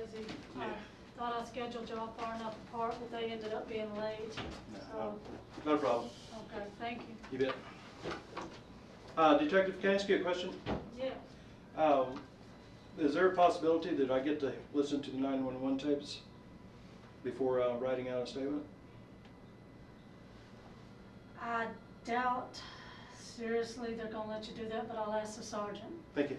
busy. Yeah. I thought I scheduled y'all far enough apart, but they ended up being late. So, No problem. okay, thank you. You bet. Detective, can I ask you a question? Yeah. Is there a possibility that I get to listen to the 911 tapes before writing out a statement? I doubt seriously they're gonna let you do that, but I'll ask the sergeant. Thank you.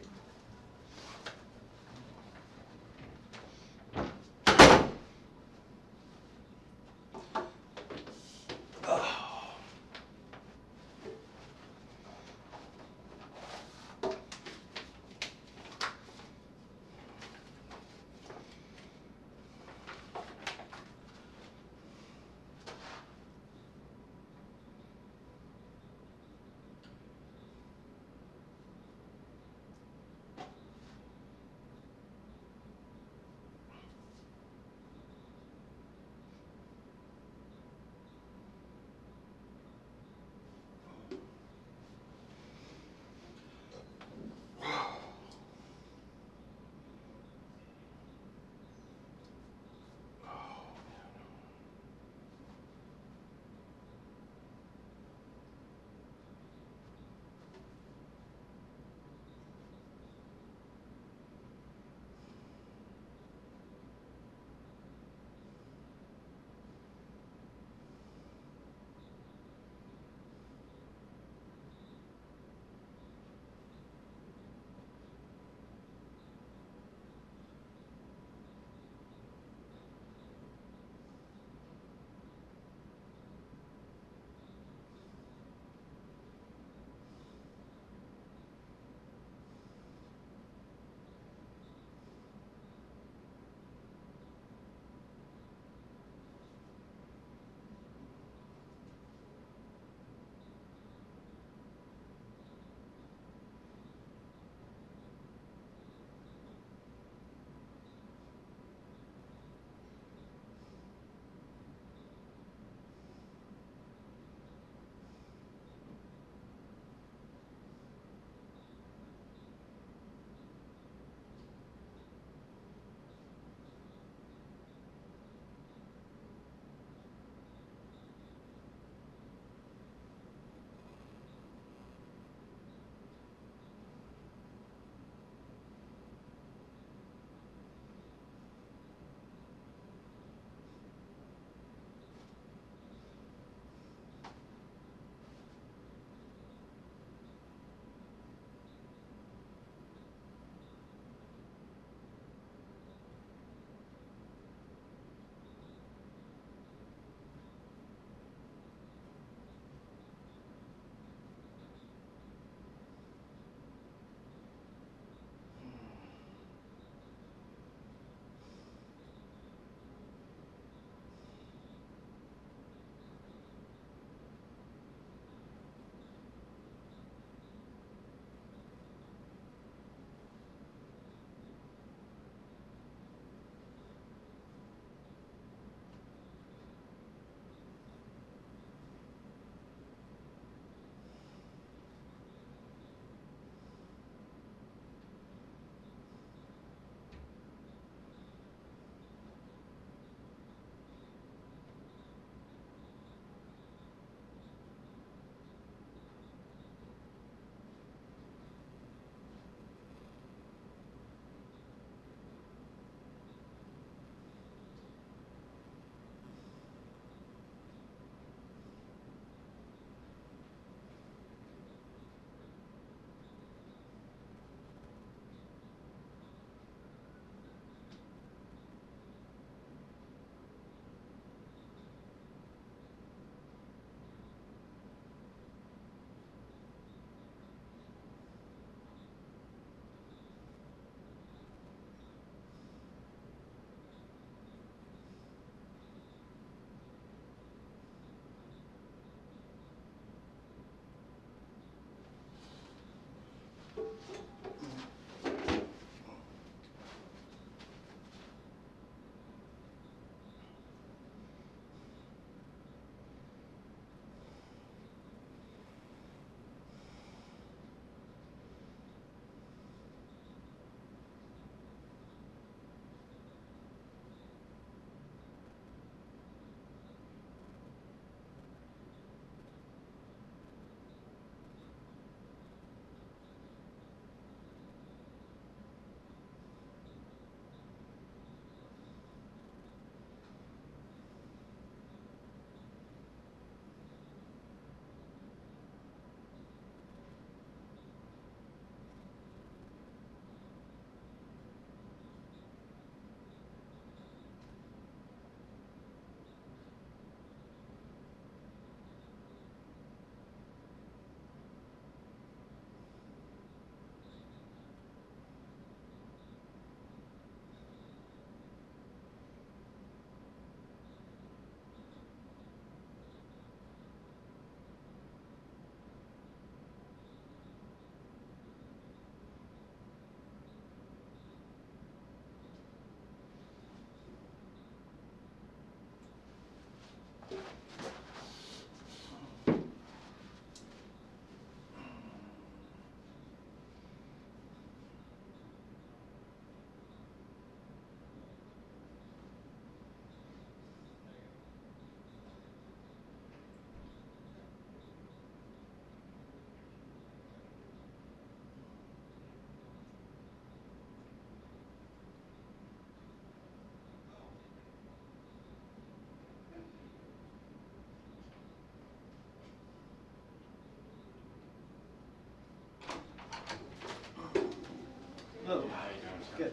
Good.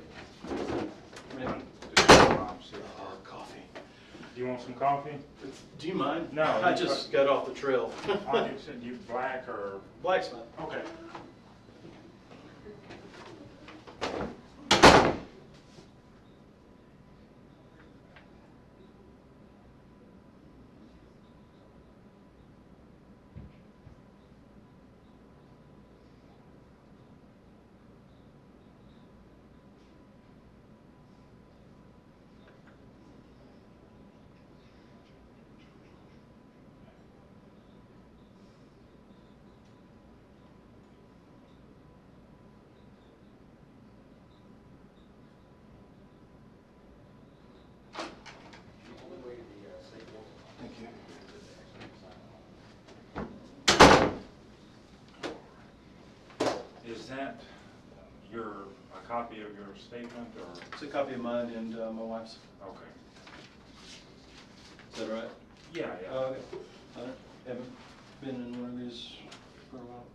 Coffee. Do you want some coffee? Do you mind? No. I just got off the trail. I just said you black or? Blacksmith. Okay. Thank you. Is that a copy of your statement or? It's a copy of mine and my wife's. Okay. Is that right? Yeah, yeah. Okay. I haven't been in one of these for a while.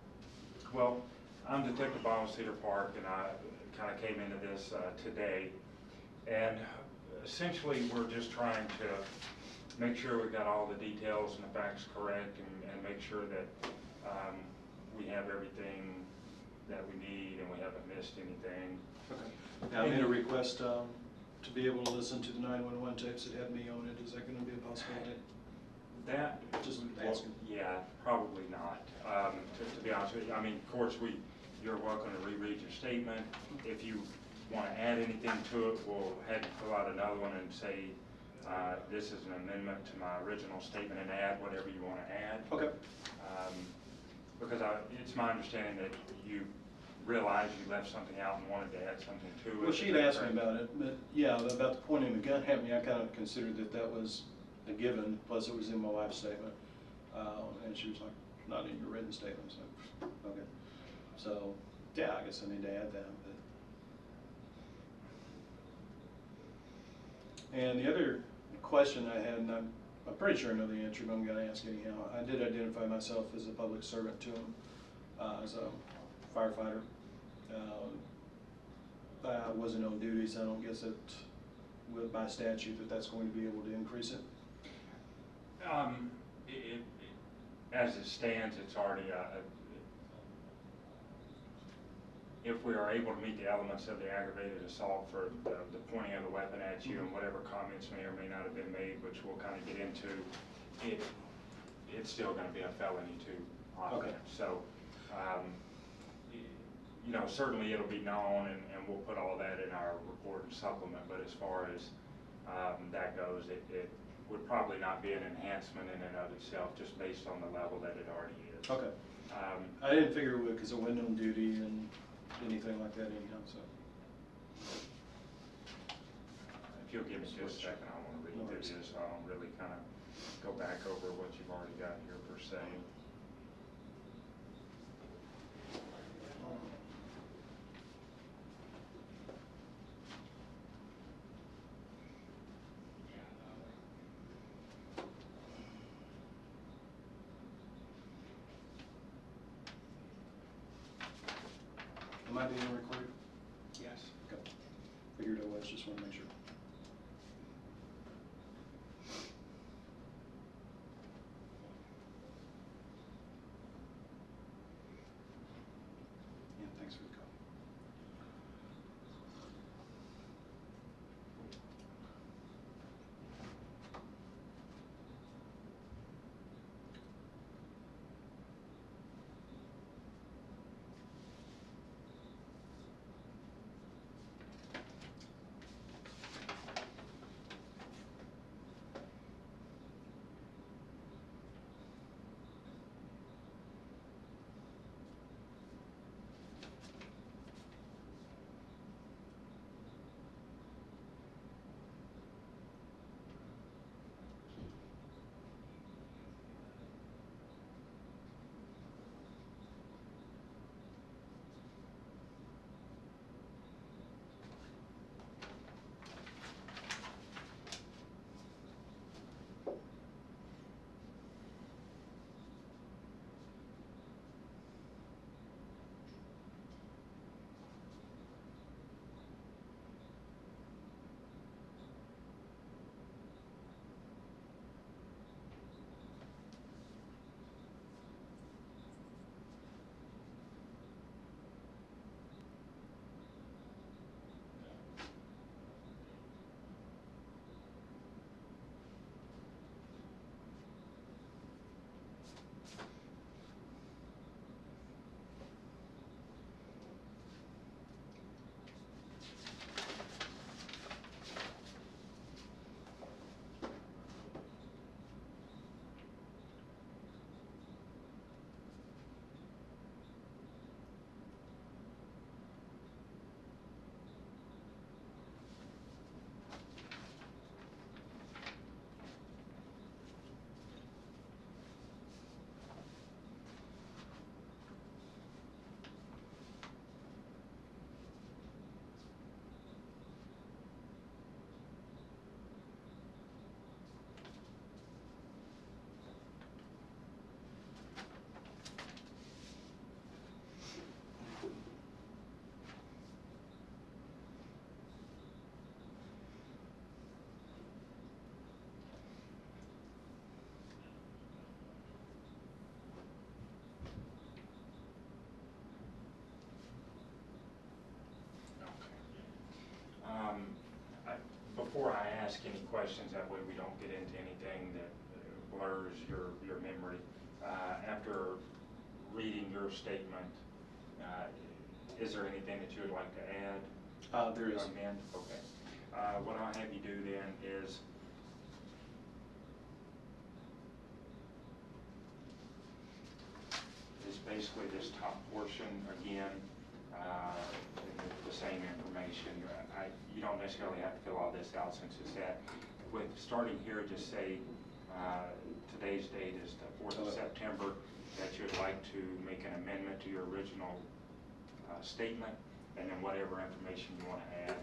Well, I'm Detective Bob Cedar Park, and I kind of came into this today. And essentially, we're just trying to make sure we've got all the details and the facts correct, and make sure that we have everything that we need and we haven't missed anything. Okay. Now, I made a request to be able to listen to the 911 tapes that had me on it. Is that going to be a possibility? That, Just well, asking. yeah, probably not. To be honest with you, I mean, of course, you're welcome to reread your statement. If you want to add anything to it, we'll have you fill out another one and say, this is an amendment to my original statement, and add whatever you want to add. Okay. Because it's my understanding that you realized you left something out and wanted to add something to it. Well, she'd asked me about it, but yeah, about the pointing the gun at me, I kind of considered that was a given, plus it was in my wife's statement. And she was like, not in your written statement, so, okay. So, yeah, I guess I need to add that. But. And the other question I had, and I'm pretty sure I know the answer, but I'm going to ask anyhow. I did identify myself as a public servant to him, as a firefighter. I wasn't on duty, so I don't guess that by statute that's going to be able to increase it. As it stands, it's already if we are able to meet the elements of the aggravated assault for the pointing of the weapon at you and whatever comments may or may not have been made, which we'll kind of get into, it's still going to be a felony too. Okay. So, you know, certainly it'll be known, and we'll put all that in our report and supplement. But as far as that goes, it would probably not be an enhancement in and of itself, just based on the level that it already is. Okay. I didn't figure it would because I wasn't on duty and anything like that anyhow. So. If you'll give me just a second, I want to read through this, so I don't really kind of go back over what you've already got here per se. Am I being recorded? Yes. Okay. Figured I was, just want to make sure. Yeah, thanks for the call. ask any questions, that way we don't get into anything that blurs your memory. After reading your statement, is there anything that you would like to add? There is. Amend? Okay. What I'll have you do then is basically this top portion again, the same information. You don't necessarily have to fill all this out since it's that. With starting here, just say today's date is the 4th of September, that you'd like to make an amendment to your original statement, and then whatever information you want to add.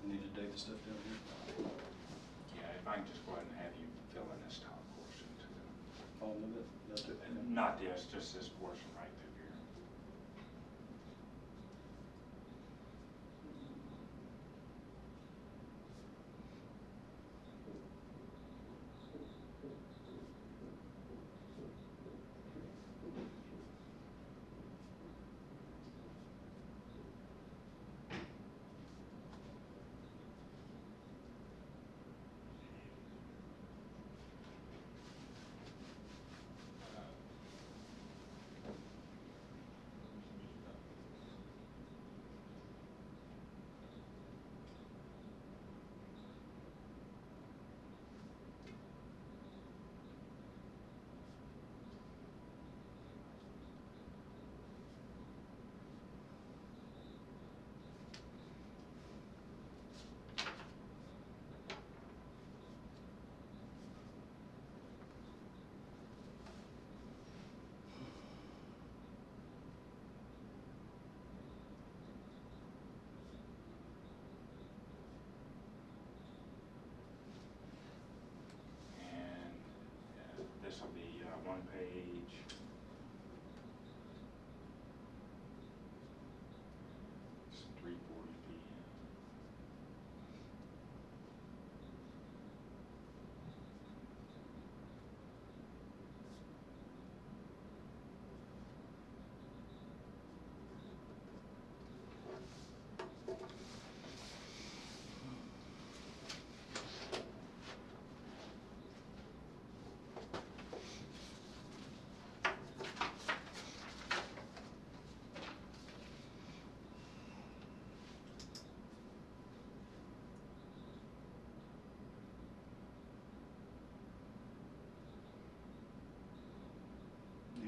Need to date the stuff down here. Yeah, if I can just go ahead and have you fill in this top portion too. All of it? That's it. Not this, just this portion right through here.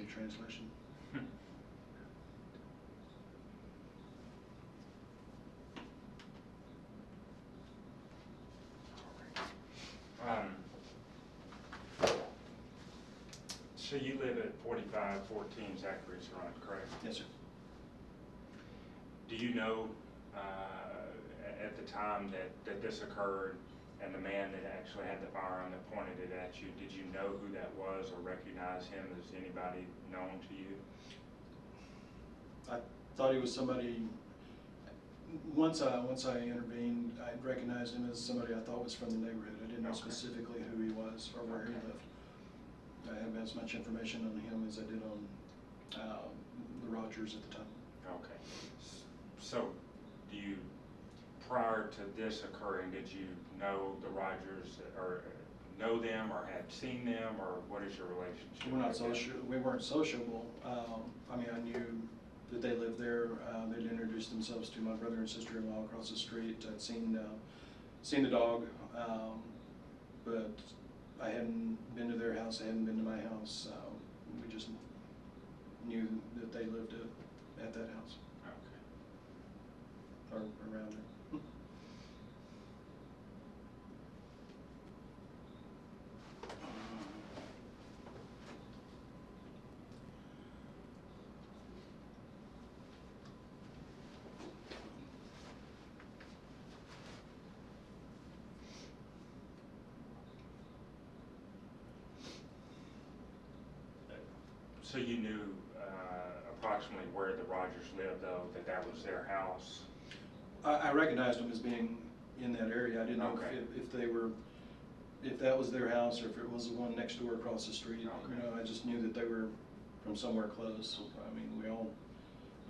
translation. So you live at 4514 Zachary's Run, correct? Yes, sir. Do you know at the time that this occurred and the man that actually had the firearm that pointed it at you, did you know who that was or recognize him as anybody known to you? I thought he was somebody, once I intervened, I recognized him as somebody I thought was from the neighborhood. I didn't know specifically who he was or where he lived. I have as much information on him as I did on the Rodgers at the time. Okay. So, do you, prior to this occurring, did you know the Rodgers or know them or had seen them, or what is your relationship? We're not with them? social. We weren't sociable. I mean, I knew that they lived there. They'd introduced themselves to my brother and sister-in-law across the street. I'd seen the dog, but I hadn't been to their house. I hadn't been to my house. We just knew that they lived at that house. Okay. Or around there. So you knew approximately where the Rodgers lived, though, that was their house? I recognized them as being in that area. I didn't know Okay. if that was their house or if it was the one next door across the street. Okay. You know, I just knew that they were from somewhere close. I mean, we all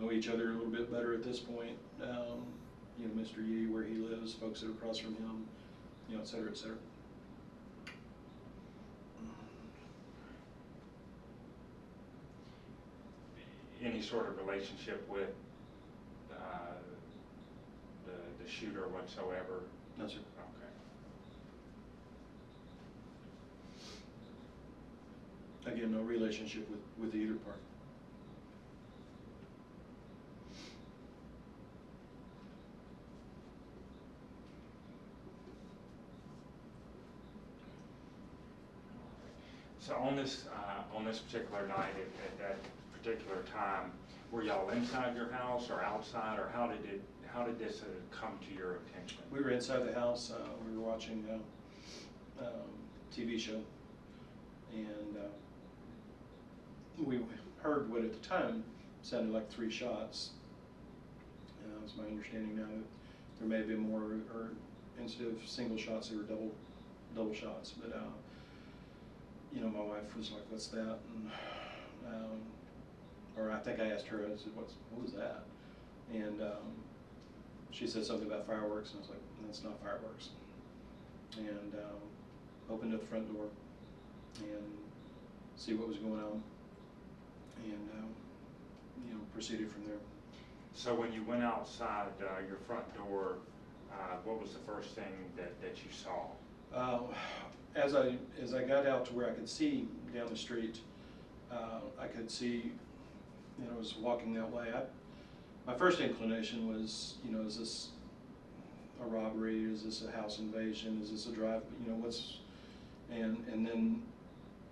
know each other a little bit better at this point. You know, Mr. Yee, where he lives, folks that are across from him, you know, et cetera, et cetera. Any sort of relationship with the shooter whatsoever? No, sir. Okay. Again, no relationship with either party. So on this particular night, at that particular time, were y'all inside your house or outside, or how did this come to your attention? We were inside the house. We were watching TV show, and we heard what at the time sounded like 3 shots. It's my understanding now that there may have been more, or instead of single shots, there were double shots. But you know, my wife was like, "What's that?" And or I think I asked her. I said, "What was that?" And she said something about fireworks, and I was like, "That's not fireworks." And opened up the front door and see what was going on, and you know, proceeded from there. So when you went outside your front door, what was the first thing that you saw? As I got out to where I could see down the street, I could see, you know, I was walking that way. My first inclination was, you know, is this a robbery? Is this a house invasion? Is this a drive? You know, and then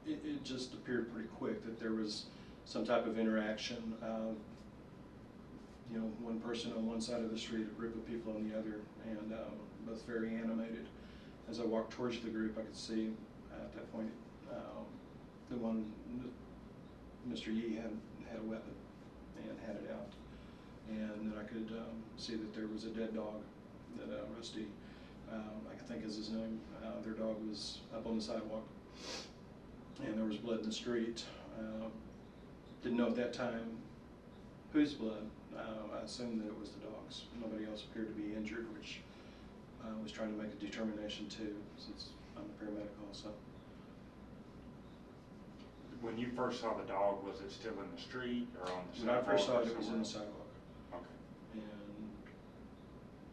it just appeared pretty quick that there was some type of interaction. You know, one person on one side of the street, a group of people on the other, and both very animated. As I walked towards the group, I could see at that point Mr. Yee had a weapon and had it out, and then I could see that there was a dead dog that Rusty, I can think is his name. Their dog was up on the sidewalk, and there was blood in the street. Didn't know at that time whose blood. I assumed that it was the dog's. Nobody else appeared to be injured, which I was trying to make a determination too, since I'm a paramedic also. When you first saw the dog, was it still in the street or on the When I sidewalk? first saw or it, it was in the somewhere? sidewalk. Okay.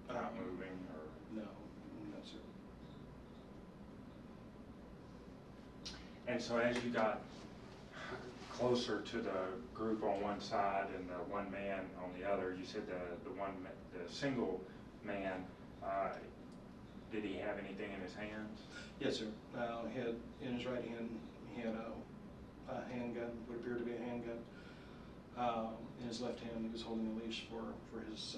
And Not moving or? no, sir. And so as you got closer to the group on one side and the one man on the other. You said the single man, did he have anything in his hands? Yes, sir. He had, in his right hand, he had a handgun, what appeared to be a handgun. In his left hand, he was holding a leash for his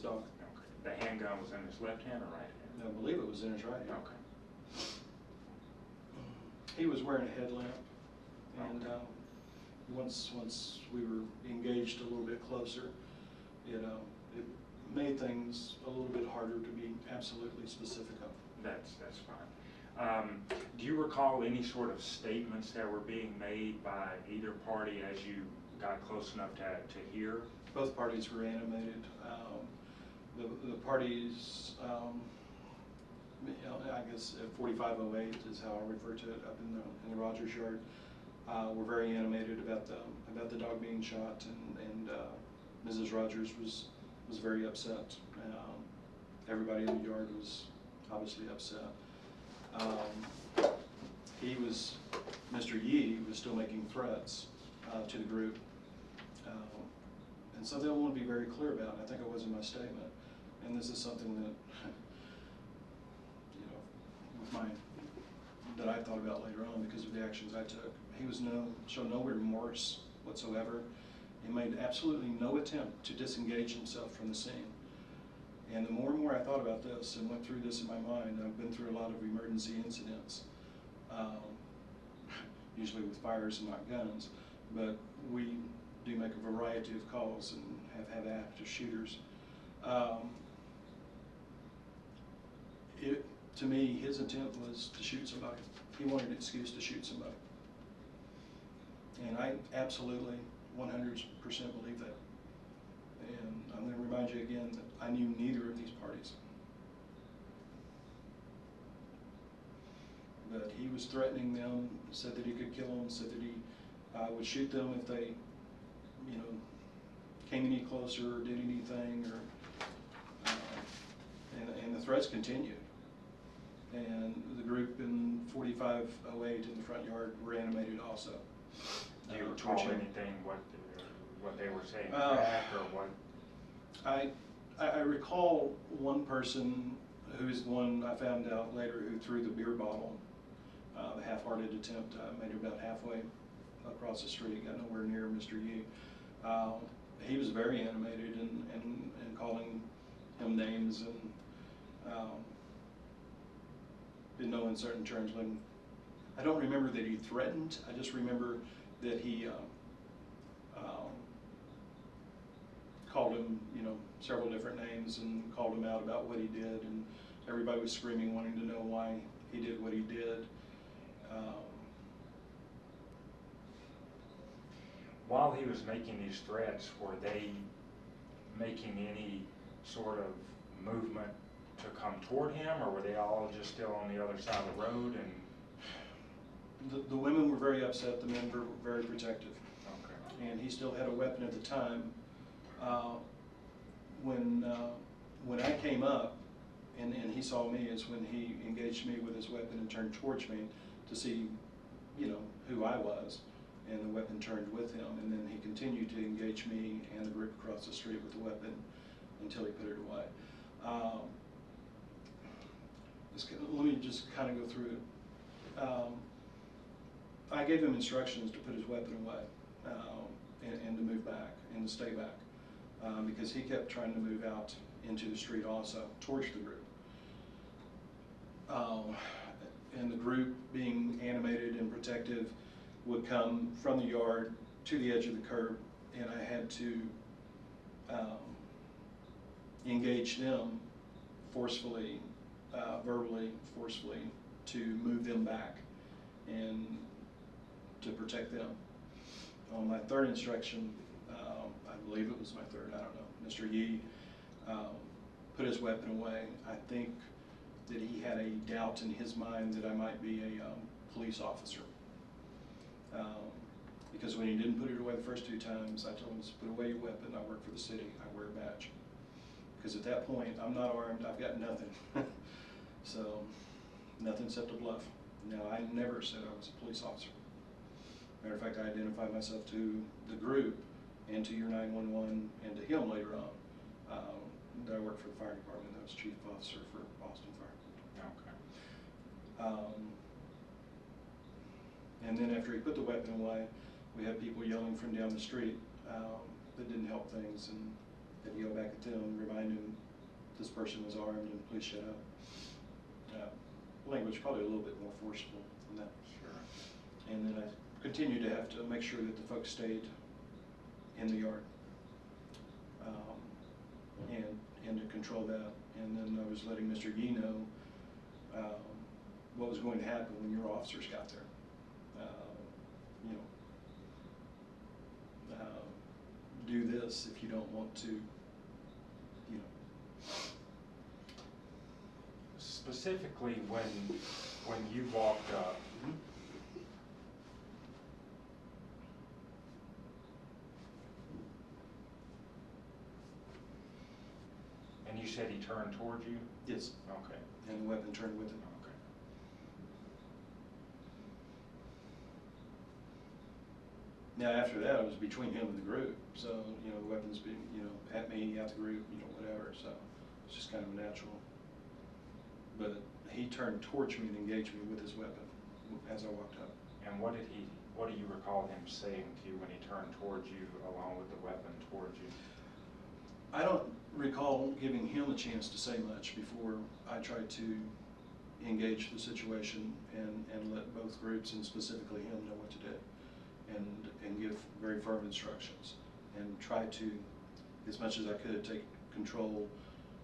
dog. Okay. The handgun was in his left hand or right hand? I believe it was in his right hand. Okay. He was wearing a headlamp, and once we were engaged a little bit closer, it made things a little bit harder to be absolutely specific on. That's fine. Do you recall any sort of statements that were being made by either party as you got close enough to hear? Both parties were animated. The parties, I guess 4508 is how I refer to it up in the Rodgers yard, were very animated about the dog being shot, and Mrs. Rodgers was very upset. Everybody in the yard was obviously upset. Mr. Yee was still making threats to the group, and something I want to be very clear about. I think I was in my statement, and this is something that that I thought about later on because of the actions I took. He showed no remorse whatsoever. He made absolutely no attempt to disengage himself from the scene. And the more and more I thought about this and went through this in my mind, I've been through a lot of emergency incidents, usually with fires and not guns, but we do make a variety of calls and have had active shooters. To me, his intent was to shoot somebody. He wanted an excuse to shoot somebody. And I absolutely 100% believe that. And I'm going to remind you again that I knew neither of these parties. But he was threatening them, said that he could kill them, said that he would shoot them if they, came any closer or did anything, or and the threats continued. And the group in 4508 in the front yard were animated also. Do you recall anything what they were saying back, or what? I recall one person who's the one I found out later who threw the beer bottle. The half-hearted attempt made it about halfway across the street, got nowhere near Mr. Yu. He was very animated and calling him names and in no uncertain terms. When I don't remember that he threatened, I just remember that he called him, several different names and called him out about what he did, and everybody was screaming, wanting to know why he did what he did. While he was making these threats, were they making any sort of movement to come toward him, or were they all just still on the other side of the road? And the women were very upset, the men were very protective. okay. And he still had a weapon at the time. When I came up and he saw me is when he engaged me with his weapon and turned towards me to see, who I was, and the weapon turned with him, and then he continued to engage me and the group across the street with the weapon until he put it away. Let me just kind of go through it. I gave him instructions to put his weapon away and to move back and to stay back because he kept trying to move out into the street also towards the group. And the group, being animated and protective, would come from the yard to the edge of the curb, and I had to engage them forcefully, verbally, forcefully, to move them back and to protect them. On my third instruction, I believe it was my third, I don't know, Mr. Yee put his weapon away. I think that he had a doubt in his mind that I might be a police officer. Because when he didn't put it away the first two times, I told him to put away your weapon. I work for the city. I wear a badge. Because at that point, I'm not armed. I've got nothing. So, nothing except a bluff. Now, I never said I was a police officer. Matter of fact, I identified myself to the group and to your 911 and to him later on. That I worked for the fire department. That was chief officer for Boston Fire. Okay. And then after he put the weapon away, we had people yelling from down the street that didn't help things, and had to yell back at them, remind him this person was armed and please shut up. Language probably a little bit more forceful than that. Sure. And then I continued to have to make sure that the folks stayed in the yard and to control that. And then I was letting Mr. Yee know what was going to happen when your officers got there. Do this if you don't want to, Specifically, when you walked up, and you said he turned toward you? Yes. Okay. And the weapon turned with him. Okay. Now after that, it was between him and the group. So, the weapon's being, at me, at the group, whatever. So it's just kind of natural. But he turned towards me and engaged me with his weapon as I walked up. And what do you recall him saying to you when he turned towards you along with the weapon towards you? I don't recall giving him a chance to say much before I tried to engage the situation and let both groups, and specifically him, know what to do, and give very firm instructions, and try to, as much as I could, take control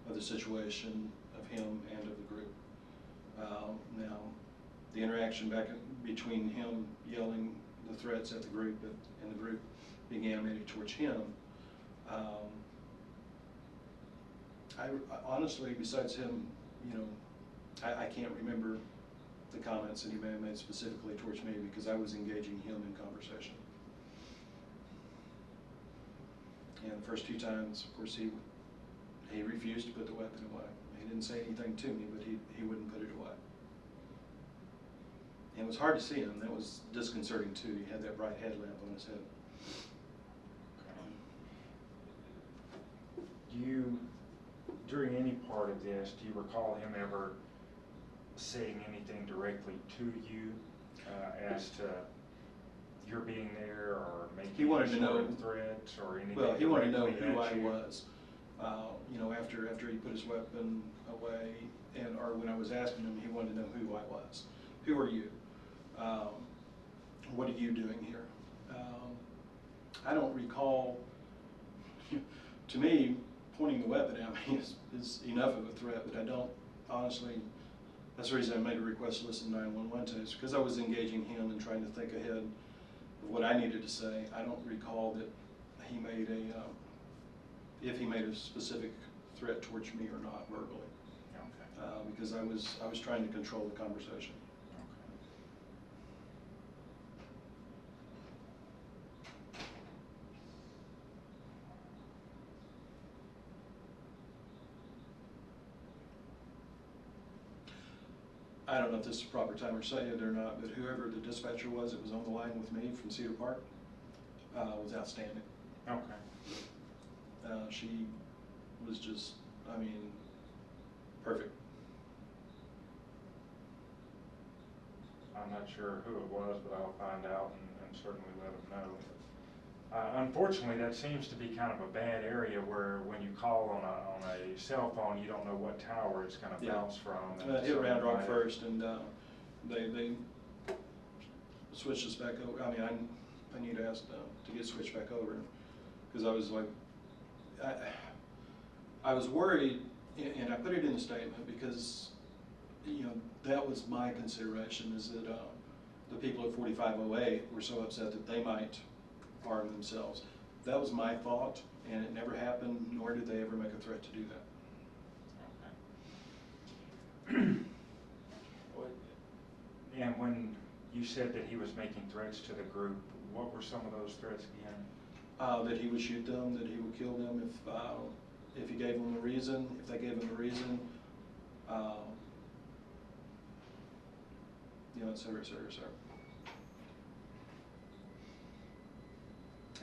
of the situation, of him and of the group. Now, the interaction back between him yelling the threats at the group and the group being animated towards him, I honestly, besides him, I can't remember the comments that he may have made specifically towards me, because I was engaging him in conversation. And the first two times, of course, he refused to put the weapon away. He didn't say anything to me, but he wouldn't put it away. And it was hard to see him. That was disconcerting too. He had that bright headlamp on his head. Do you, during any part of this, do you recall him ever saying anything directly to you as to your being there, or making He wanted to know threats or anything? Well, he wanted to know directly who at I you? was. After he put his weapon away, or when I was asking him, he wanted to know who I was. Who are you? What are you doing here? I don't recall. To me, pointing the weapon at me is enough of a threat, but I don't honestly. That's the reason I made a request to listen to 911 tapes, because I was engaging him and trying to think ahead of what I needed to say. I don't recall that he made if he made a specific threat towards me or not verbally. Okay. Because I was trying to control the conversation. I don't know if this is the proper time to say it or not, but whoever the dispatcher was that was on the line with me from Cedar Park was outstanding. Okay. She was just, perfect. I'm not sure who it was, but I'll find out and certainly let them know. Unfortunately, that seems to be kind of a bad area where when you call on a cell phone, you don't know what tower it's going to bounce from. And Hit so Round Rock might- first, and they switched us back over. I need to ask to get switched back over, because I was like, I was worried, and I put it in the statement because that was my consideration, is that the people at 4508 were so upset that they might harm themselves. That was my thought, and it never happened, nor did they ever make a threat to do that. Okay. And when you said that he was making threats to the group, what were some of those threats again? That he would shoot them, that he would kill them if he gave them a reason, if they gave him a reason, et cetera, et cetera, et cetera.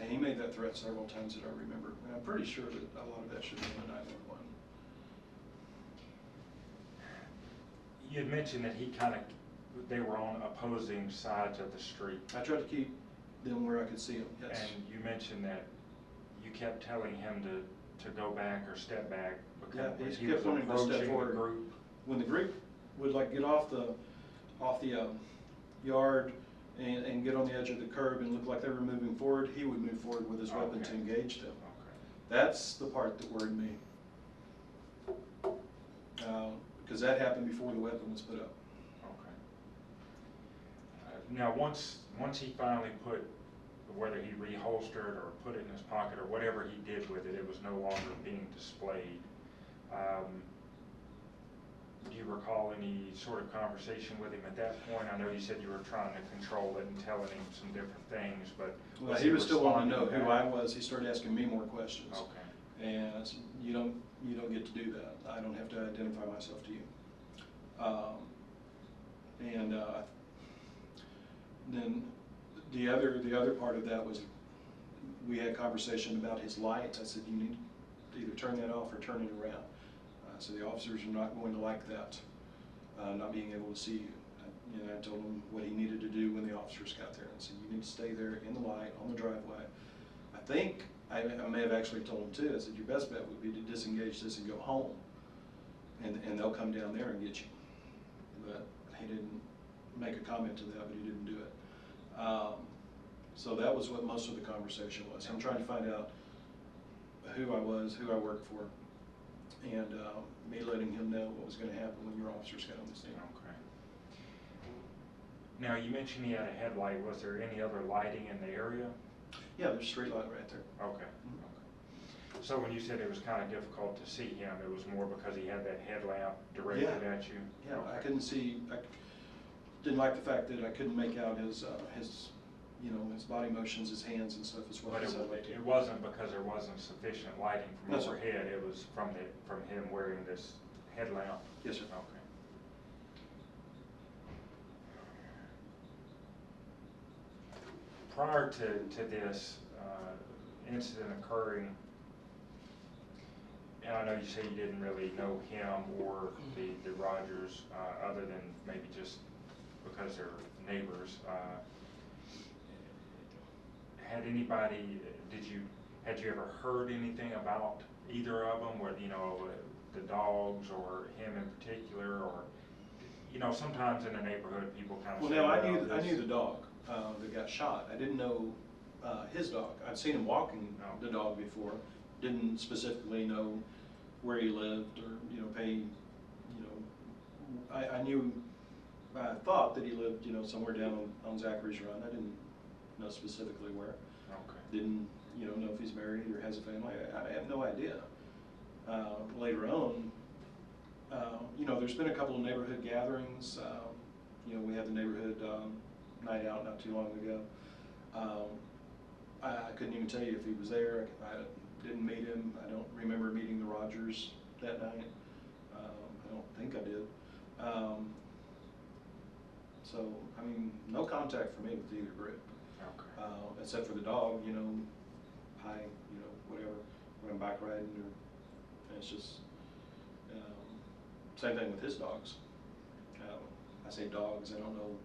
And he made that threat several times that I remember. And I'm pretty sure that a lot of that should have been a 911. You had mentioned that they were on opposing sides of the street. I tried to keep them where I could see them, yes. And you mentioned that you kept telling him to go back or step back because Yeah, he he was kept wanting to step approaching the forward. group. When the group would like get off the yard and get on the edge of the curb and look like they were moving forward, he would move forward with his weapon to Okay. engage them. Okay. That's the part that worried me. Because that happened before the weapon was put up. Okay. Now, once he finally put, whether he reholstered or put it in his pocket or whatever he did with it, it was no longer being displayed. Do you recall any sort of conversation with him at that point? I know you said you were trying to control it and telling him some different things, but Well, he was still wanting to know responding who I back? was. He started asking me more questions. Okay. And I said, you don't get to do that. I don't have to identify myself to you. Then the other part of that was we had conversation about his lights. I said, you need to either turn that off or turn it around. So the officers are not going to like that, not being able to see you. I told him what he needed to do when the officers got there. I said, you need to stay there in the light on the driveway. I think I may have actually told him too. I said, your best bet would be to disengage this and go home, and they'll come down there and get you. But he didn't make a comment to that, but he didn't do it. So that was what most of the conversation was. I'm trying to find out who I was, who I worked for, and me letting him know what was going to happen when your officers got on the scene. Okay. Now, you mentioned he had a headlight. Was there any other lighting in the area? Yeah, there's a street light right there. Okay. Okay. So when you said it was kind of difficult to see him, it was more because he had that headlamp directed at you? Yeah, Okay. I couldn't see. I didn't like the fact that I couldn't make out his body motions, his hands and stuff as well. But it wasn't because there wasn't sufficient lighting from No, sir. overhead. It was from him wearing this headlamp. Yes, sir. Okay. Prior to this incident occurring, and I know you say you didn't really know him or the Rodgers, other than maybe just because they're neighbors. Had you ever heard anything about either of them, where, the dogs or him in particular, or, sometimes in the neighborhood people kind of Well, say, now I "Well, knew the dog that got shot. I didn't know his dog. I'd seen him walking the dog before. Didn't specifically know where he lived or pay. I knew. I thought that he lived somewhere down on Zachary's Run. I didn't know specifically where. Okay. Didn't know if he's married or has a family. I have no idea. Later on, there's been a couple of neighborhood gatherings. We had the neighborhood night out not too long ago. I couldn't even tell you if he was there. I didn't meet him. I don't remember meeting the Rodgers that night. I don't think I did. So, no contact for me with either group. Okay. Except for the dog, hi, whatever, when I'm bike riding, and it's just, same thing with his dogs. I say dogs, I don't know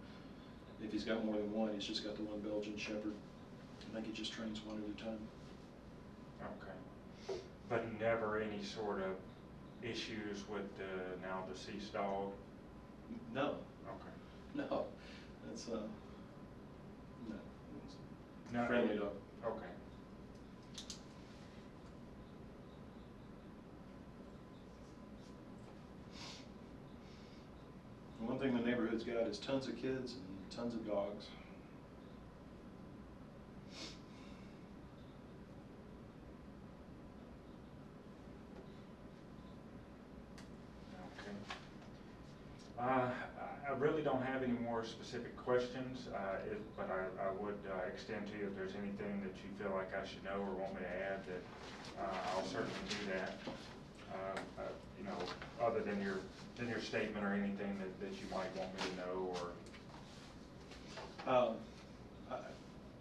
if he's got more than one. He's just got the one Belgian Shepherd. I think he just trains one at a time. Okay. But never any sort of issues with the now deceased dog? No. Okay. No. It's, no. No, Friendly dog. Okay. One thing the neighborhood's got is tons of kids and tons of dogs. Okay. I really don't have any more specific questions, but I would extend to you if there's anything that you feel like I should know or want me to add, that I'll certainly do that. Other than your statement or anything that you might want me to know, or.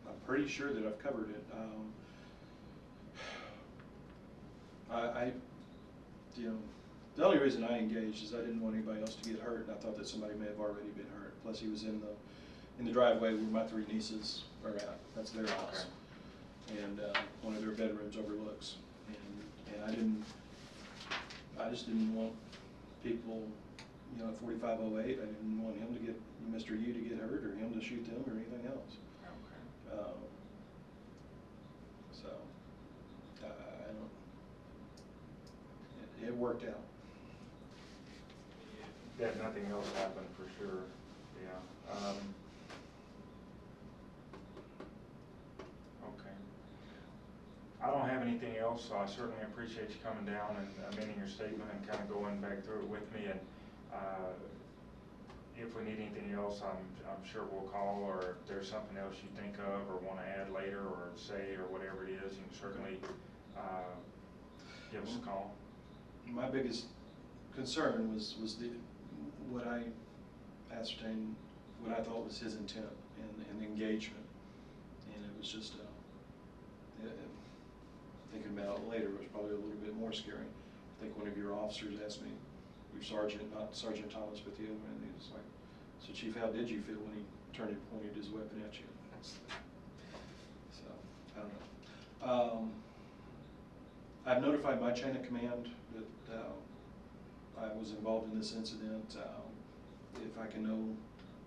I'm pretty sure that I've covered it. You know, the only reason I engaged is I didn't want anybody else to get hurt, and I thought that somebody may have already been hurt. Plus, he was in the driveway where my 3 nieces are at. That's their house, and one of their bedrooms overlooks. And I just didn't want people, you know, at 4508. I didn't want him to get Mr. U to get hurt, or him to shoot them, or anything else. Okay. So I don't. It worked out. That nothing else happened for sure, yeah. Okay. I don't have anything else, so I certainly appreciate you coming down and amending your statement and kind of going back through it with me. And if we need anything else, I'm sure we'll call, or if there's something else you think of or want to add later or say or whatever it is, you can certainly give us a call. My biggest concern was what I ascertained, what I thought was his intent and engagement, and it was just thinking about it later, it was probably a little bit more scary. I think one of your officers asked me, your sergeant, not Sergeant Thomas, but the other one, and he was like, "So Chief, how did you feel when he turned and pointed his weapon at you?" So I don't know. I've notified my chain of command that I was involved in this incident. If I can know,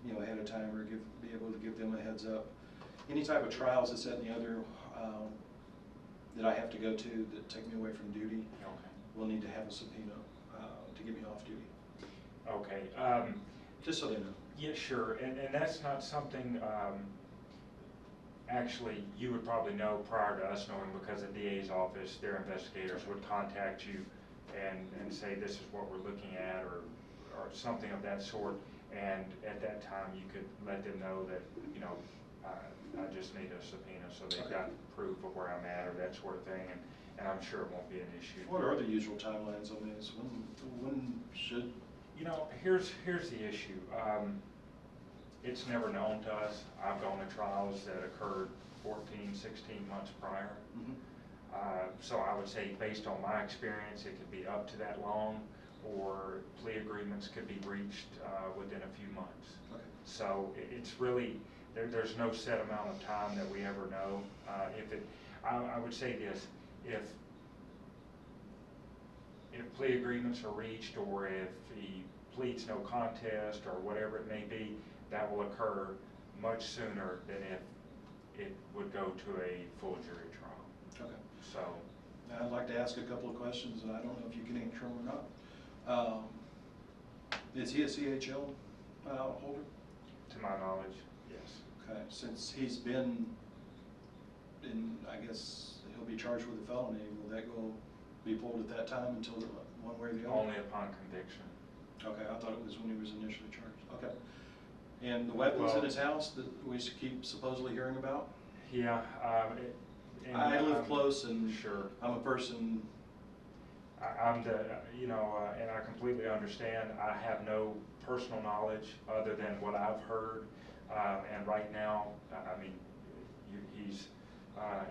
you know, ahead of time, or be able to give them a heads up. Any type of trials, this, that, and the other, that I have to go to that take me away from duty, Okay. will need to have a subpoena to get me off duty. Okay. Just so they know. Yeah, sure, and that's not something, actually, you would probably know prior to us knowing, because the DA's office, their investigators would contact you and say, this is what we're looking at, or something of that sort, and at that time you could let them know that, you know, I just need a subpoena, so they've got proof of where I'm at, or that sort of thing, and I'm sure it won't be an issue. What are the usual timelines on this? When should? You know, here's the issue. It's never known to us. I've gone to trials that occurred 14, 16 months prior. Mm-hmm. So I would say, based on my experience, it could be up to that long, or plea agreements could be reached within a few months. Okay. So it's really, there's no set amount of time that we ever know. I would say this, if plea agreements are reached, or if he pleads no contest, or whatever it may be, that will occur much sooner than if it would go to a full jury trial. Okay. So. Now, I'd like to ask a couple of questions, and I don't know if you can answer them or not. Is he a CHL holder? To my knowledge, yes. Okay, since he's been in, I guess he'll be charged with a felony, will that be pulled at that time until one way or the other? Only upon conviction. Okay, I thought it was when he was initially charged. Okay. And the weapons in his house that we keep supposedly hearing about? Yeah. I live close, and sure. I'm a person. I'm and I completely understand. I have no personal knowledge other than what I've heard, and right now, I mean, he's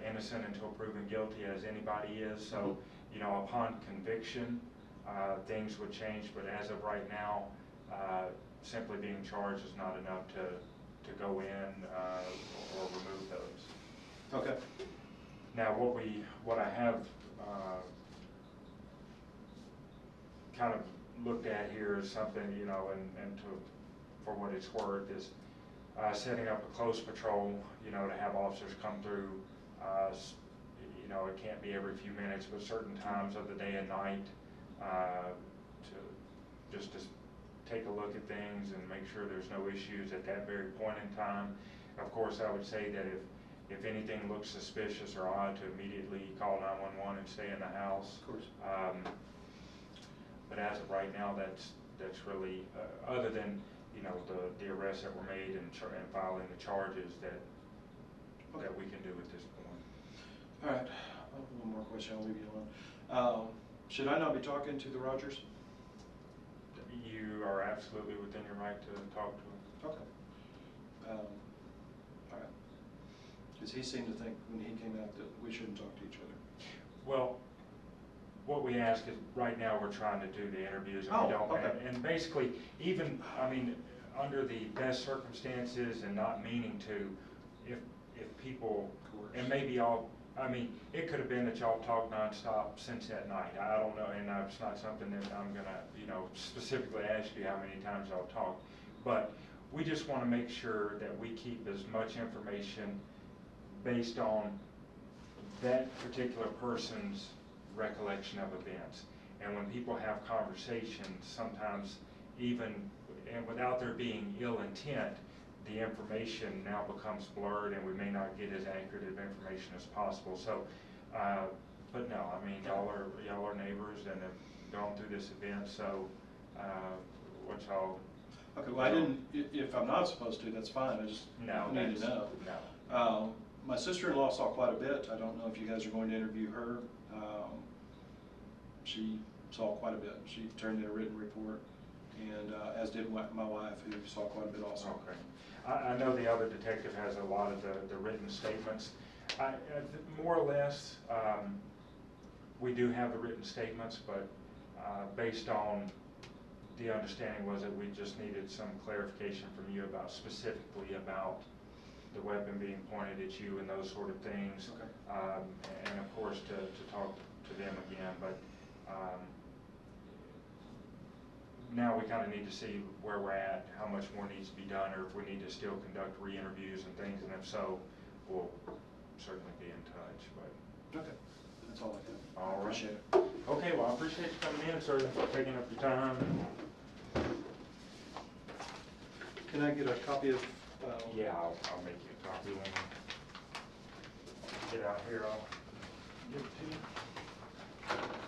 innocent until proven guilty, as anybody is. So, you know, upon conviction, things would change. But as of right now, simply being charged is not enough to go in or remove those. Okay. Now, what I have kind of looked at here is something, you know, and for what it's worth, is setting up a close patrol, you know, to have officers come through. You know, it can't be every few minutes, but certain times of the day and night, to take a look at things and make sure there's no issues at that very point in time. Of course, I would say that if anything looks suspicious or odd, to immediately call 911 and stay in the house. Of course. But as of right now, that's really, other than, you know, the arrests that were made and filing the charges that we can do at this point. All right. One more question, I'll leave you alone. Should I not be talking to the Rodgers? You are absolutely within your right to talk to them. Okay. All right. Because he seemed to think when he came out that we shouldn't talk to each other. Well, what we ask is, right now, we're trying to do the interviews, and we Oh, don't, okay. and basically, even, I mean, under the best circumstances and not meaning to, if people, and maybe all, I mean, it could have been that y'all talked nonstop since that night, I don't know, and it's not something that I'm gonna, you know, specifically ask you how many times y'all talked, but we just wanna make sure that we keep as much information based on that particular person's recollection of events. And when people have conversations, sometimes even, and without there being ill intent, the information now becomes blurred and we may not get as accurate of information as possible. So, but no, I mean, y'all are neighbors and have gone through this event, so what y'all. Okay, well, I didn't, if I'm not supposed to, that's fine, I just No, need to know. No. My sister-in-law saw quite a bit. I don't know if you guys are going to interview her. She saw quite a bit. She turned in a written report, and as did my wife, who saw quite a bit also. Okay. I know the other detective has a lot of the written statements. More or less, we do have the written statements, but based on the understanding was that we just needed some clarification from you about specifically about the weapon being pointed at you and those sort of things. Okay. And of course to talk to them again, but now we kind of need to see where we're at, how much more needs to be done, or if we need to still conduct re-interviews and things, and if so, we'll certainly be in touch. But Okay, that's all I have. All right. Appreciate it. okay, well, I appreciate you coming in, sir, taking up your time. Can I get a copy of? Yeah, I'll make you a copy when we get out here. I'll give it to you.